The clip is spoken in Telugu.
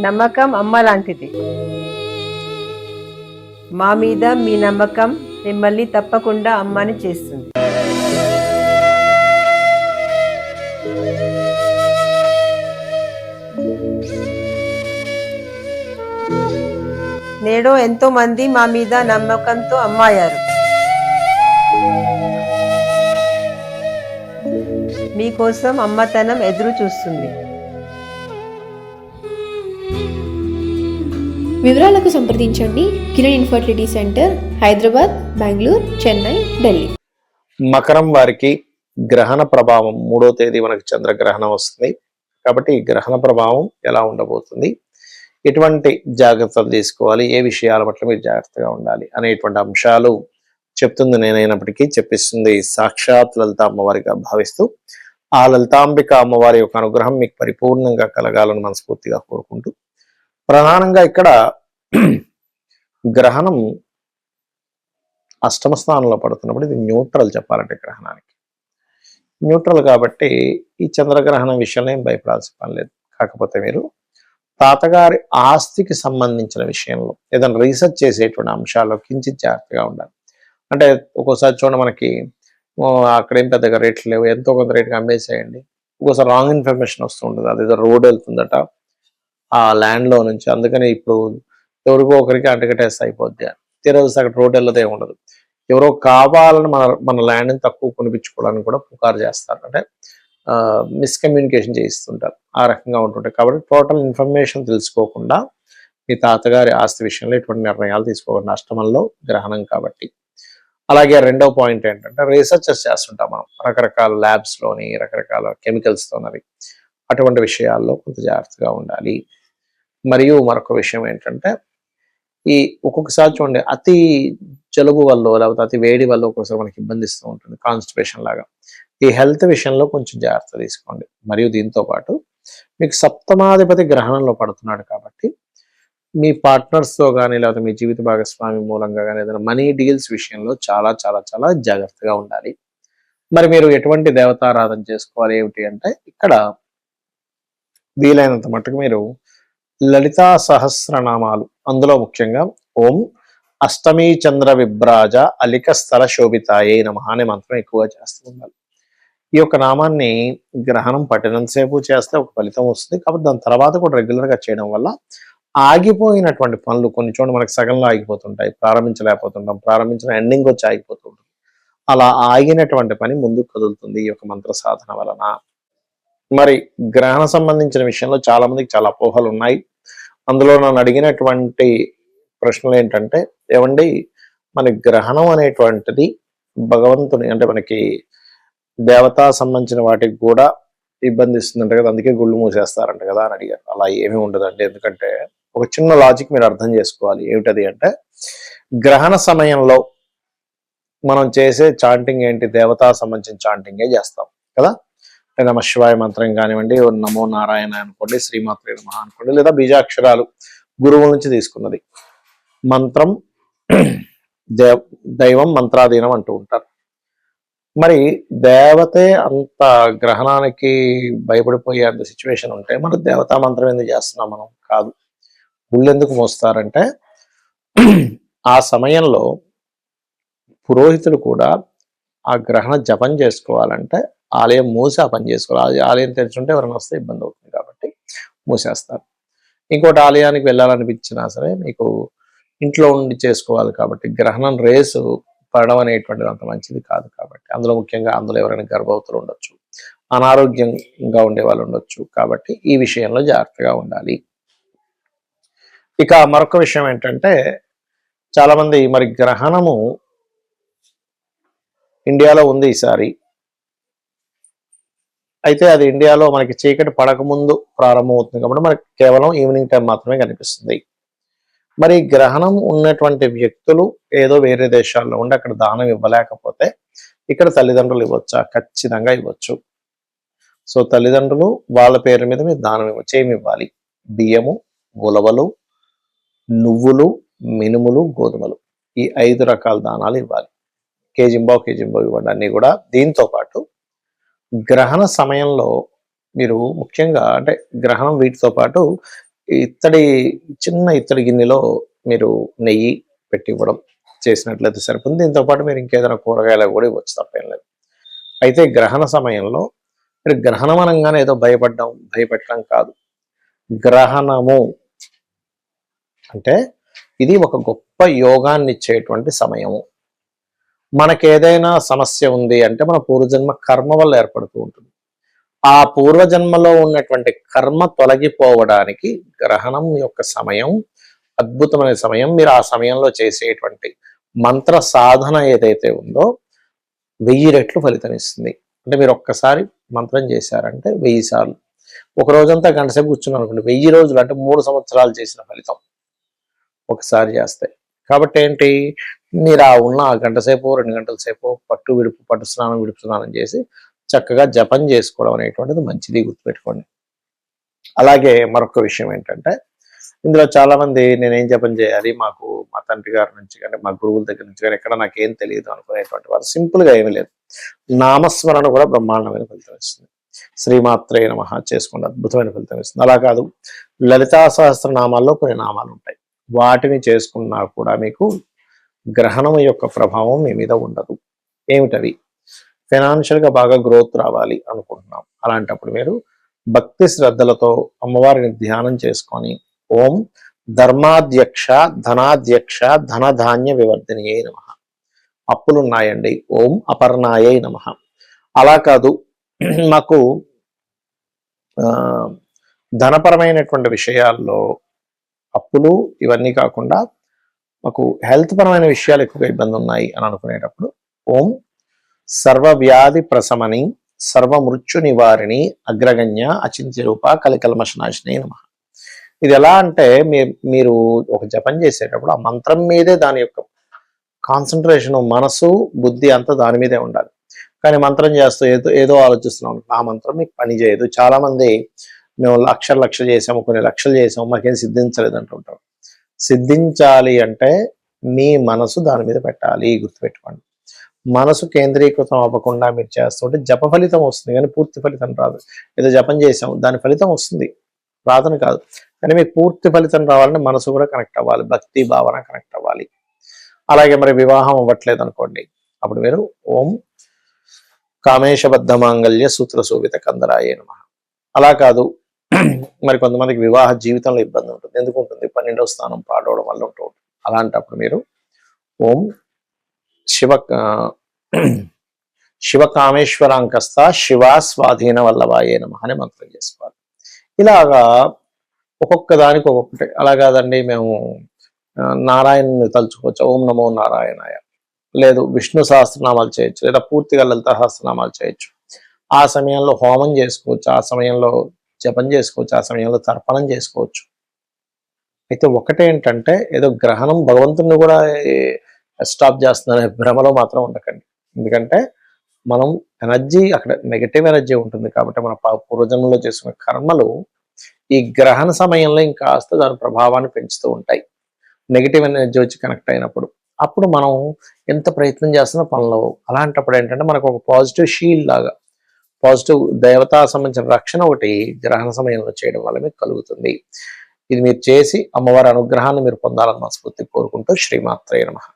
నమ్మకం అమ్మ లాంటిది. మా మీద మీ నమ్మకం మిమ్మల్ని తప్పకుండా అమ్మని చేస్తుంది. నేడు ఎంతో మంది మా మీద నమ్మకంతో అమ్మాయారు. మీకోసం అమ్మతనం ఎదురు చూస్తుంది. వివరాలకు సంప్రదించండి కిరణ్ ఇన్ఫర్టిలిటీ సెంటర్, హైదరాబాద్, బెంగళూరు, చెన్నై, ఢిల్లీ. మకరం వారికి గ్రహణ ప్రభావం 3వ తేదీ మనకు చంద్రగ్రహణం వస్తుంది. కాబట్టి ఈ గ్రహణ ప్రభావం ఎలా ఉండబోతుంది, ఎటువంటి జాగ్రత్తలు తీసుకోవాలి, ఏ విషయాల పట్ల మీరు జాగ్రత్తగా ఉండాలి అనేటువంటి అంశాలు చెప్తుంది నేనైనప్పటికీ చెప్పిస్తుంది సాక్షాత్ లలిత అమ్మవారిగా భావిస్తూ ఆ లలితాంబిక అమ్మవారి యొక్క అనుగ్రహం మీకు పరిపూర్ణంగా కలగాలని మనస్ఫూర్తిగా కోరుకుంటూ, ప్రధానంగా ఇక్కడ గ్రహణం అష్టమ స్థానంలో పడుతున్నప్పుడు ఇది న్యూట్రల్ చెప్పాలంటే గ్రహణానికి న్యూట్రల్ కాబట్టి ఈ చంద్రగ్రహణం విషయంలో ఏం భయపడాల్సిన పని లేదు. కాకపోతే మీరు తాతగారి ఆస్తికి సంబంధించిన విషయంలో ఏదైనా రీసెర్చ్ చేసేటువంటి అంశాల్లో కించిత్ జాగ్రత్తగా ఉండాలి. అంటే ఒక్కోసారి చూడండి మనకి అక్కడేం పెద్దగా రేట్లు లేవు, ఎంతో కొంత రేటుగా అమ్మేసేయండి. ఒక్కోసారి రాంగ్ ఇన్ఫర్మేషన్ వస్తూ ఉంటుంది, అదేదో రోడ్ వెళ్తుందట ఆ ల్యాండ్లో నుంచి, అందుకని ఇప్పుడు ఎవరికో ఒకరికి అంటగట్టేస్తే అయిపోద్ది అని. తీరవలసి అక్కడ రోడ్ వెళ్ళదే ఉండదు. ఎవరో కావాలని మన ల్యాండ్ని తక్కువ కొనిపించుకోవడానికి కూడా పుకారు చేస్తారు, అంటే మిస్కమ్యూనికేషన్ చేయిస్తుంటారు, ఆ రకంగా ఉంటుంటాయి. కాబట్టి టోటల్ ఇన్ఫర్మేషన్ తెలుసుకోకుండా మీ తాతగారి ఆస్తి విషయంలో ఎటువంటి నిర్ణయాలు తీసుకోకండి, అష్టమంలో గ్రహణం కాబట్టి. అలాగే రెండో పాయింట్ ఏంటంటే రీసెర్చెస్ చేస్తుంటాం మనం రకరకాల ల్యాబ్స్లోని రకరకాల కెమికల్స్తోనవి, అటువంటి విషయాల్లో కొంత జాగ్రత్తగా ఉండాలి. మరియు మరొక విషయం ఏంటంటే ఈ ఒక్కొక్కసారి చూడండి అతి జలుబు వల్ల లేకపోతే అతి వేడి వల్ల ఒక్కొక్కసారి మనకి ఇబ్బంది ఇస్తూ ఉంటుంది, కాన్స్టిపేషన్ లాగా. ఈ హెల్త్ విషయంలో కొంచెం జాగ్రత్త తీసుకోండి. మరియు దీంతో పాటు మీకు సప్తమాధిపతి గ్రహణంలో పడుతున్నాడు కాబట్టి మీ పార్ట్నర్స్తో కానీ లేకపోతే మీ జీవిత భాగస్వామి మూలంగా కానీ ఏదైనా మనీ డీల్స్ విషయంలో చాలా చాలా చాలా జాగ్రత్తగా ఉండాలి. మరి మీరు ఎటువంటి దేవతారాధన చేసుకోవాలి ఏమిటి అంటే ఇక్కడ వీలైనంత మటుకు మీరు లలితా సహస్రనామాలు, అందులో ముఖ్యంగా ఓం అష్టమీ చంద్ర విభ్రాజ అలిక స్థల శోభితాయే నమః అనే మంత్రం ఎక్కువగా చేస్తూ ఉండాలి. ఈ యొక్క నామాన్ని గ్రహణం పట్టినంతసేపు చేస్తే ఒక ఫలితం వస్తుంది. కాబట్టి దాని తర్వాత కూడా రెగ్యులర్గా చేయడం వల్ల ఆగిపోయినటువంటి పనులు కొన్ని చోట్ల మనకి సగంలో ఆగిపోతుంటాయి, ప్రారంభించలేకపోతుంటాం, ప్రారంభించిన ఎండింగ్ వచ్చి ఆగిపోతుంటుంది. అలా ఆగినటువంటి పని ముందుకు కదులుతుంది ఈ యొక్క మంత్ర సాధన వలన. మరి గ్రహణ సంబంధించిన విషయంలో చాలా మందికి చాలా అపోహలు ఉన్నాయి. అందులో నన్ను అడిగినటువంటి ప్రశ్నలు ఏంటంటే, ఏమండి మన గ్రహణం అనేటువంటిది భగవంతుని అంటే మనకి దేవతా సంబంధించిన వాటికి కూడా ఇబ్బంది ఇస్తుందంట కదా, అందుకే గుళ్ళు మూసేస్తారంట కదా అని అడిగారు. అలా ఏమీ ఉండదండి. ఎందుకంటే ఒక చిన్న లాజిక్ మీరు అర్థం చేసుకోవాలి. ఏమిటది అంటే గ్రహణ సమయంలో మనం చేసే చాంటింగ్ ఏంటి, దేవతా సంబంధించిన చాంటింగే చేస్తాం కదా. నమ శివాయ మంత్రం కానివ్వండి, నమో నారాయణ అనుకోండి, శ్రీమాత్రే నమః అనుకోండి, లేదా బీజాక్షరాలు గురువుల నుంచి తీసుకున్నది మంత్రం, దైవం మంత్రాధీనం అంటూ ఉంటారు. మరి దేవతే అంత గ్రహణానికి భయపడిపోయే అంత సిచ్యువేషన్ ఉంటే మన దేవతా మంత్రం ఎందుకు చేస్తున్నాం మనం? కాదు. గుళ్ళు ఎందుకు మోస్తారంటే ఆ సమయంలో పురోహితులు కూడా ఆ గ్రహణ జపం చేసుకోవాలంటే ఆలయం మూసి ఆ పని చేసుకోవాలి. ఆలయం తెరుచుంటే ఎవరైనా వస్తే ఇబ్బంది అవుతుంది కాబట్టి మూసేస్తారు. ఇంకోటి ఆలయానికి వెళ్ళాలనిపించినా సరే మీకు ఇంట్లో ఉండి చేసుకోవాలి కాబట్టి గ్రహణం రేసు పడడం అనేటువంటిది అంత మంచిది కాదు. కాబట్టి అందులో ముఖ్యంగా అందులో ఎవరైనా గర్భవతులు ఉండొచ్చు, అనారోగ్యంగా ఉండే వాళ్ళు ఉండొచ్చు. కాబట్టి ఈ విషయంలో జాగ్రత్తగా ఉండాలి. ఇక మరొక విషయం ఏంటంటే చాలా మంది మరి గ్రహణము ఇండియాలో ఉంది ఈసారి, అయితే అది ఇండియాలో మనకి చీకటి పడకముందు ప్రారంభమవుతుంది కాబట్టి మనకి కేవలం ఈవినింగ్ టైం మాత్రమే కనిపిస్తుంది. మరి గ్రహణం ఉన్నటువంటి వ్యక్తులు ఏదో వేరే దేశాల్లో ఉండి అక్కడ దానం ఇవ్వలేకపోతే ఇక్కడ తల్లిదండ్రులు ఇవ్వచ్చా? ఖచ్చితంగా ఇవ్వచ్చు. సో తల్లిదండ్రులు వాళ్ళ పేరు మీద మీరు దానం ఇవ్వచ్చు. ఏమి ఇవ్వాలి? బియ్యము, ఉలవలు, నువ్వులు, మినుములు, గోధుమలు, ఈ 5 రకాల దానాలు ఇవ్వాలి. కేజింబావు ఇవ్వండి అన్నీ కూడా. దీంతో పాటు గ్రహణ సమయంలో మీరు ముఖ్యంగా అంటే గ్రహణం వీటితో పాటు చిన్న ఇత్తడి గిన్నెలో మీరు నెయ్యి పెట్టి ఇవ్వడం చేసినట్లయితే సరిపోతుంది. దీంతో పాటు మీరు ఇంకేదైనా కూరగాయలు కూడా ఇవ్వచ్చు, తప్పేం లేదు. అయితే గ్రహణ సమయంలో మీరు గ్రహణం అనగానే ఏదో భయపెట్టడం కాదు. గ్రహణము అంటే ఇది ఒక గొప్ప యోగాన్ని ఇచ్చేటువంటి సమయము. మనకి ఏదైనా సమస్య ఉంది అంటే మన పూర్వజన్మ కర్మ వల్ల ఏర్పడుతూ ఉంటుంది. ఆ పూర్వజన్మలో ఉన్నటువంటి కర్మ తొలగిపోవడానికి గ్రహణం యొక్క సమయం అద్భుతమైన సమయం. మీరు ఆ సమయంలో చేసేటువంటి మంత్ర సాధన ఏదైతే ఉందో 1000 రెట్లు ఫలితం ఇస్తుంది. అంటే మీరు ఒక్కసారి మంత్రం చేశారంటే 1000 సార్లు, ఒక రోజంతా గంట సేపు కూర్చున్నారు అనుకోండి, 1000 రోజులు అంటే 3 సంవత్సరాలు చేసిన ఫలితం ఒకసారి చేస్తే. కాబట్టి ఏంటి, మీరు ఆ గంట సేపు 2 గంటల సేపు పట్టు స్నానం విడుపు స్నానం చేసి చక్కగా జపం చేసుకోవడం అనేటువంటిది మంచిది, గుర్తుపెట్టుకోండి. అలాగే మరొక విషయం ఏంటంటే, ఇందులో చాలా మంది నేనేం జపం చేయాలి, మాకు మా తండ్రి గారి నుంచి కానీ మా గురువుల దగ్గర నుంచి కానీ ఎక్కడ నాకేం తెలియదు అనుకునేటువంటి వారు సింపుల్గా ఏమీ లేదు, నామస్మరణ కూడా బ్రహ్మాండమైన ఫలితం ఇస్తుంది. శ్రీమాత్రే నమః చేసుకోండి, అద్భుతమైన ఫలితం ఇస్తుంది. అలా కాదు, లలితా సహస్రనామాల్లో కొన్ని నామాలు ఉంటాయి, వాటిని చేసుకున్నా కూడా మీకు గ్రహణం యొక్క ప్రభావం మీ మీద ఉండదు. ఏమిటవి? ఫైనాన్షియల్గా బాగా గ్రోత్ రావాలి అనుకుంటున్నాం, అలాంటప్పుడు మీరు భక్తి శ్రద్ధలతో అమ్మవారిని ధ్యానం చేసుకొని ఓం ధర్మాధ్యక్ష ధనాధ్యక్ష ధనధాన్య వివర్ధినియే నమః, అప్పులున్నాయండి ఓం అపర్ణాయై నమః. అలా కాదు, మాకు ధనపరమైనటువంటి విషయాల్లో అప్పులు ఇవన్నీ కాకుండా మాకు హెల్త్ పరమైన విషయాలు ఎక్కువగా ఇబ్బంది ఉన్నాయి అని అనుకునేటప్పుడు ఓం సర్వవ్యాధి ప్రశమని సర్వమృత్యు నివారిణి అగ్రగణ్య అచింత్య రూప కలికల్మషనాశిని నమః. ఇది ఎలా అంటే, మీరు ఒక జపం చేసేటప్పుడు ఆ మంత్రం మీదే దాని యొక్క కాన్సన్ట్రేషన్, మనసు బుద్ధి అంతా దాని మీదే ఉండాలి. కానీ మంత్రం చేస్తూ ఏదో ఆలోచిస్తున్నాం, ఆ మంత్రం మీకు పని చేయదు. చాలా మంది మేము లక్షలు చేసాము, కొన్ని లక్షలు చేసాము, మాకేం సిద్ధించలేదు అంటుంటాం. సిద్ధించాలి అంటే మీ మనసు దాని మీద పెట్టాలి, గుర్తుపెట్టుకోండి. మనసు కేంద్రీకృతం అవ్వకుండా మీరు చేస్తుంటే జప ఫలితం వస్తుంది కానీ పూర్తి ఫలితం రాదు. ఏదో జపం చేసాం, దాని ఫలితం వస్తుంది, రాదని కాదు. కానీ మీకు పూర్తి ఫలితం రావాలంటే మనసు కూడా కనెక్ట్ అవ్వాలి, భక్తి భావన కనెక్ట్ అవ్వాలి. అలాగే మరి వివాహం అవ్వట్లేదు అనుకోండి, అప్పుడు మీరు ఓం కామేశబద్ధ మాంగళ్య సూత్ర శోభిత కందరాయే నమః. అలా కాదు, మరి కొంతమందికి వివాహ జీవితంలో ఇబ్బంది ఉంటుంది. ఎందుకు ఉంటుంది? 12వ స్థానం పాడవడం వల్ల ఉంటుంది. అలాంటప్పుడు మీరు ఓం శివకామేశ్వరాంకస్త శివ స్వాధీన వల్లభాయే నమః అని మంత్రం చేసుకోవాలి. ఇలాగా ఒక్కొక్క దానికి ఒక్కొక్కటి. అలా కాదండి, మేము నారాయణని తలుచుకోవచ్చు, ఓం నమో నారాయణాయ, లేదు విష్ణు సహస్రనామాలు చేయొచ్చు, లేదా పూర్తిగా లలిత సహస్రనామాలు చేయొచ్చు. ఆ సమయంలో హోమం చేసుకోవచ్చు, ఆ సమయంలో జపం చేసుకోవచ్చు, ఆ సమయంలో తర్పణం చేసుకోవచ్చు. అయితే ఒకటేంటంటే, ఏదో గ్రహణం భగవంతుని కూడా స్టాప్ చేస్తుందనే భ్రమలో మాత్రం ఉండకండి. ఎందుకంటే మనం ఎనర్జీ, అక్కడ నెగటివ్ ఎనర్జీ ఉంటుంది కాబట్టి మన పూర్వజన్మలో చేసిన కర్మలు ఈ గ్రహణ సమయంలో ఇంకాస్త దాని ప్రభావాన్ని పెంచుతూ ఉంటాయి. నెగిటివ్ ఎనర్జీ వచ్చి కనెక్ట్ అయినప్పుడు అప్పుడు మనం ఎంత ప్రయత్నం చేస్తున్నా పనులు. అలాంటప్పుడు ఏంటంటే మనకు ఒక పాజిటివ్ షీల్డ్ లాగా, పాజిటివ్ దేవతా సంబంధించిన రక్షణ ఒకటి గ్రహణ సమయంలో చేయడం వల్ల మీకు కలుగుతుంది. ఇది మీరు చేసి అమ్మవారి అనుగ్రహాన్ని మీరు పొందాలని మనస్ఫూర్తి కోరుకుంటూ శ్రీమాత్రే నమః.